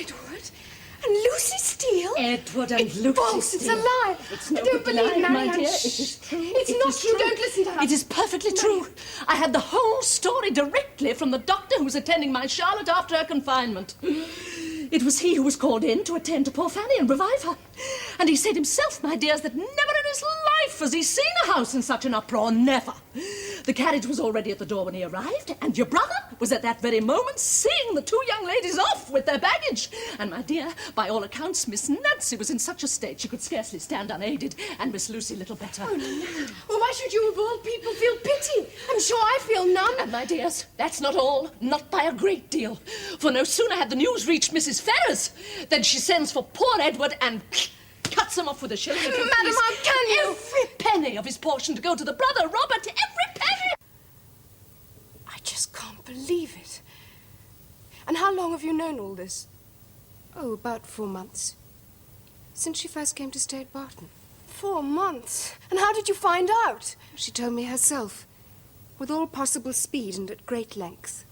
Edward and Lucy Steele? Edward and Lucy false. Steele. It's a lie. It's no I don't good believe lie, Marianne. my dear. It is true. It's It not is true. Don't listen to her. It is perfectly true. I had the whole story directly from the doctor who was attending my Charlotte after her confinement. It was he who was called in to attend to poor Fanny and revive her. And he said himself, my dears, that never in his life has he seen a house in such an uproar. Never. The carriage was already at the door when he arrived, and your brother was at that very moment seeing the two young ladies off with their baggage. And, my dear, by all accounts, Miss Nancy was in such a state she could scarcely stand unaided, and Miss Lucy little better. Oh, no. Well, why should you of all people feel pity? I'm sure I feel none. And, my dears, that's not all. Not by a great deal. For no sooner had the news reached Mrs. Ferrers than she sends for poor Edward and cuts him off with a shilling. Madam, how can you? Every penny of his portion to go to the brother Robert. Every penny. I just can't believe it. And how long have you known all this? Oh, about 4 months. Since she first came to stay at Barton. 4 months? And how did you find out? She told me herself, with all possible speed and at great length.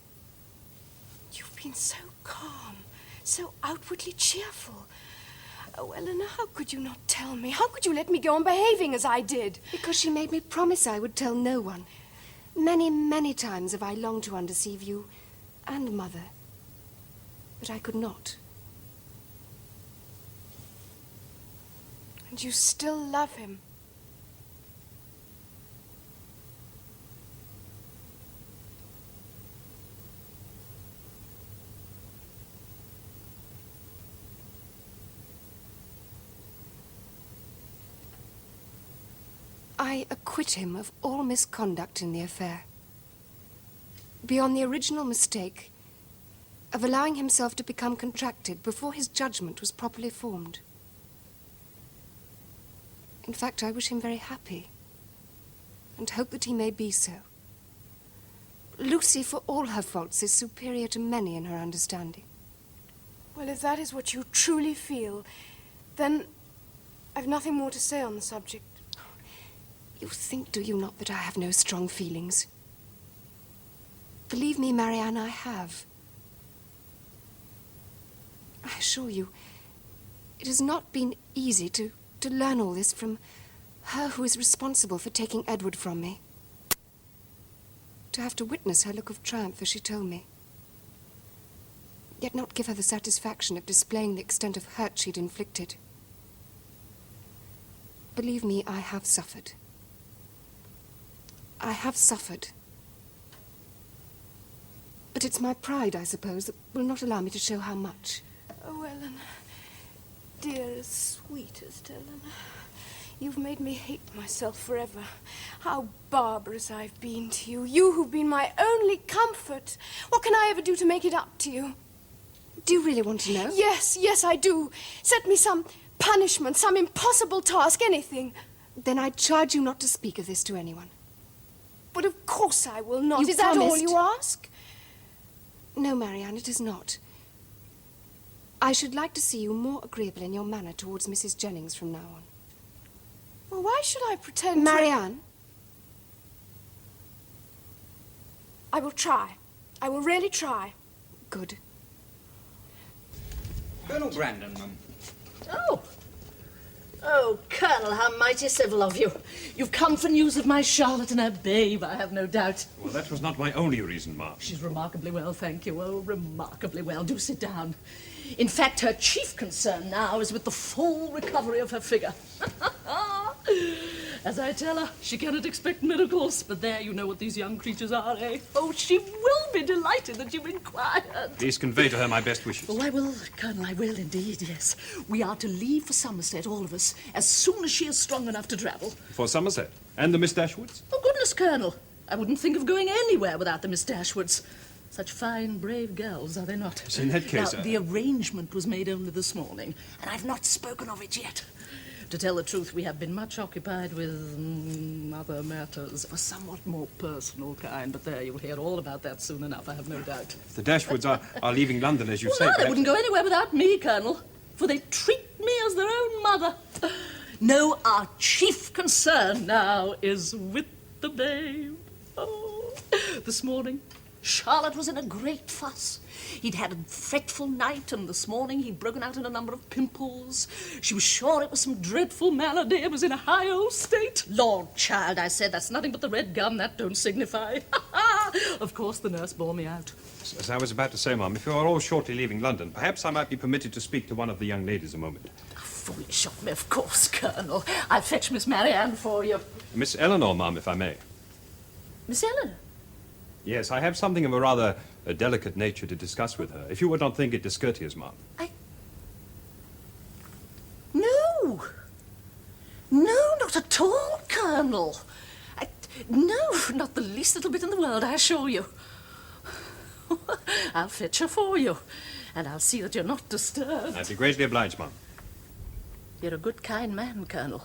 You've been so calm, so outwardly cheerful. Oh, Elinor, how could you not tell me? How could you let me go on behaving as I did? Because she made me promise I would tell no one. Many, many times have I longed to undeceive you and Mother, but I could not. And you still love him? I acquit him of all misconduct in the affair. Beyond the original mistake of allowing himself to become contracted before his judgment was properly formed. In fact, I wish him very happy and hope that he may be so. Lucy, for all her faults, is superior to many in her understanding. Well, if that is what you truly feel, then I've nothing more to say on the subject. You think, do you not, that I have no strong feelings? Believe me, Marianne, I have. I assure you, it has not been easy to learn all this from her who is responsible for taking Edward from me. To have to witness her look of triumph as she told me. Yet not give her the satisfaction of displaying the extent of hurt she'd inflicted. Believe me, I have suffered. I have suffered. But it's my pride, I suppose, that will not allow me to show how much. Oh, Elinor. Dearest, sweetest Elinor. You've made me hate myself forever. How barbarous I've been to you. You who've been my only comfort. What can I ever do to make it up to you? Do you really want to know? Yes, yes, I do. Set me some punishment, some impossible task, anything. Then I charge you not to speak of this to anyone. But of course I will not. You've Is that all promised. you ask? No, Marianne, it is not. I should like to see you more agreeable in your manner towards Mrs. Jennings from now on. Well, why should I pretend Marianne? I will try. I will really try. Good. Colonel Brandon, ma'am. Oh, Colonel, how mighty civil of you. You've come for news of my Charlotte and her babe, I have no doubt. Well, that was not my only reason, ma'am. She's remarkably well, thank you. Oh, remarkably well. Do sit down. In fact, her chief concern now is with the full recovery of her figure. As I tell her, she cannot expect miracles, but there, you know what these young creatures are, eh? Oh, she will be delighted that you've inquired. Please convey to her my best wishes. Oh, I will, Colonel, I will indeed, yes. We are to leave for Somerset, all of us, as soon as she is strong enough to travel. For Somerset? And the Miss Dashwoods? Oh, goodness, Colonel. I wouldn't think of going anywhere without the Miss Dashwoods. Such fine, brave girls, are they not? So in that case, Now, the arrangement was made only this morning, and I've not spoken of it yet. To tell the truth, we have been much occupied with other matters of a somewhat more personal kind, but there, you'll hear all about that soon enough, I have no doubt. The Dashwoods are leaving London, as you say. No, they perhaps... wouldn't go anywhere without me, Colonel, for they treat me as their own mother. No, our chief concern now is with the babe. Oh, this morning, Charlotte was in a great fuss. He'd had a fretful night, and this morning he'd broken out in a number of pimples. She was sure it was some dreadful malady and was in a high old state. Lord, child, I said, that's nothing but the red gum. That don't signify. Of course, the nurse bore me out. As I was about to say, Ma'am, if you are all shortly leaving London, perhaps I might be permitted to speak to one of the young ladies a moment. Foolish of me, of course, Colonel. I'll fetch Miss Marianne for you. Miss Elinor, Ma'am, if I may. Miss Elinor? Yes, I have something of a rather delicate nature to discuss with her. If you would not think it discourteous, Ma'am. No. No, not at all, Colonel. No, not the least little bit in the world, I assure you. I'll fetch her for you, and I'll see that you're not disturbed. I'd be greatly obliged, Ma'am. You're a good, kind man, Colonel.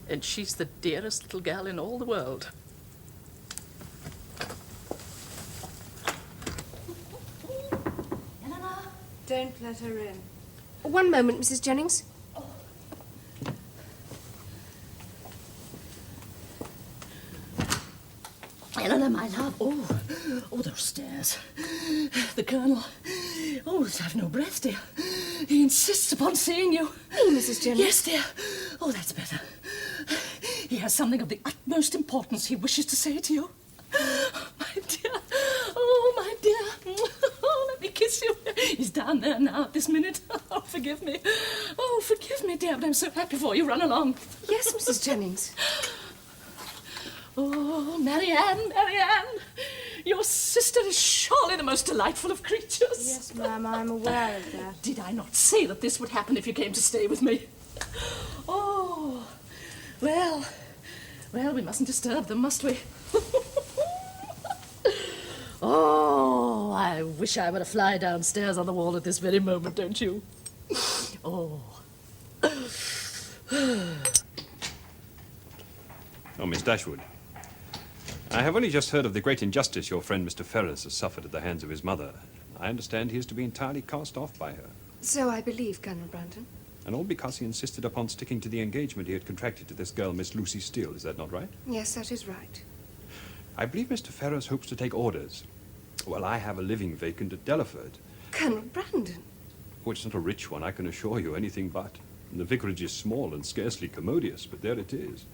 And she's the dearest little gal in all the world. Elinor? Don't let her in. One moment, Mrs. Jennings. Elinor, my love. Oh, those stairs. The Colonel. Oh, I've no breath, dear. He insists upon seeing you. Me, Mrs. Jennings? Yes, dear. Oh, that's better. He has something of the utmost importance he wishes to say to you. My dear. Oh, my dear. Oh, let me kiss you. He's down there now at this minute. Oh, forgive me. Oh, forgive me, dear, but I'm so happy for you. Run along. Yes, Mrs. Jennings. Oh, Marianne, your sister is surely the most delightful of creatures. Yes, ma'am, I'm aware of that. Did I not say that this would happen if you came to stay with me? Oh, well, we mustn't disturb them, must we? Oh, I wish I were to fly downstairs on the wall at this very moment, don't you? Oh. Oh, Miss Dashwood. I have only just heard of the great injustice your friend Mr. Ferrers has suffered at the hands of his mother. I understand he is to be entirely cast off by her. So I believe, Colonel Brandon. And all because he insisted upon sticking to the engagement he had contracted to this girl, Miss Lucy Steele. Is that not right? Yes, that is right. I believe Mr. Ferrers hopes to take orders. Well, I have a living vacant at Delaford. Colonel Brandon? Oh, it's not a rich one, I can assure you, anything but. And the vicarage is small and scarcely commodious, but there it is.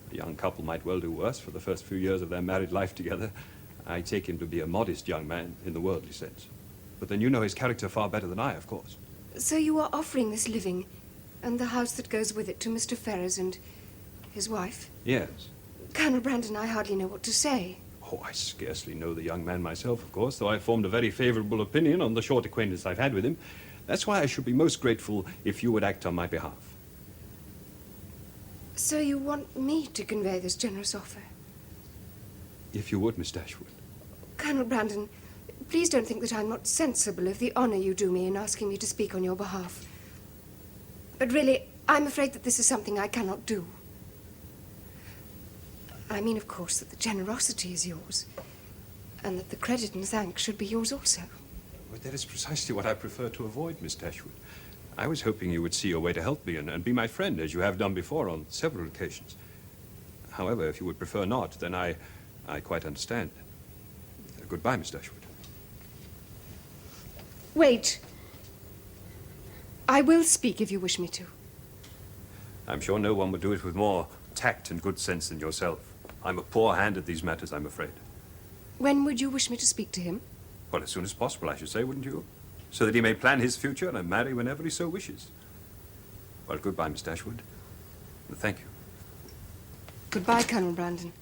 A young couple might well do worse for the first few years of their married life together. I take him to be a modest young man, in the worldly sense. But then you know his character far better than I, of course. So you are offering this living and the house that goes with it to Mr. Ferrers and his wife? Yes. Colonel Brandon, I hardly know what to say. Oh, I scarcely know the young man myself, of course, though I formed a very favorable opinion on the short acquaintance I've had with him. That's why I should be most grateful if you would act on my behalf. So you want me to convey this generous offer? If you would, Miss Dashwood. Colonel Brandon, please don't think that I'm not sensible of the honor you do me in asking me to speak on your behalf. But really, I'm afraid that this is something I cannot do. I mean, of course, that the generosity is yours, and that the credit and thanks should be yours also. But that is precisely what I prefer to avoid, Miss Dashwood. I was hoping you would see your way to help me and be my friend, as you have done before on several occasions. However, if you would prefer not, then I quite understand. Goodbye, Miss Dashwood. Wait. I will speak if you wish me to. I'm sure no one would do it with more tact and good sense than yourself. I'm a poor hand at these matters, I'm afraid. When would you wish me to speak to him? Well, as soon as possible, I should say, wouldn't you? So that he may plan his future and marry whenever he so wishes. Well, goodbye, Miss Dashwood. Thank you. Goodbye, Colonel Brandon.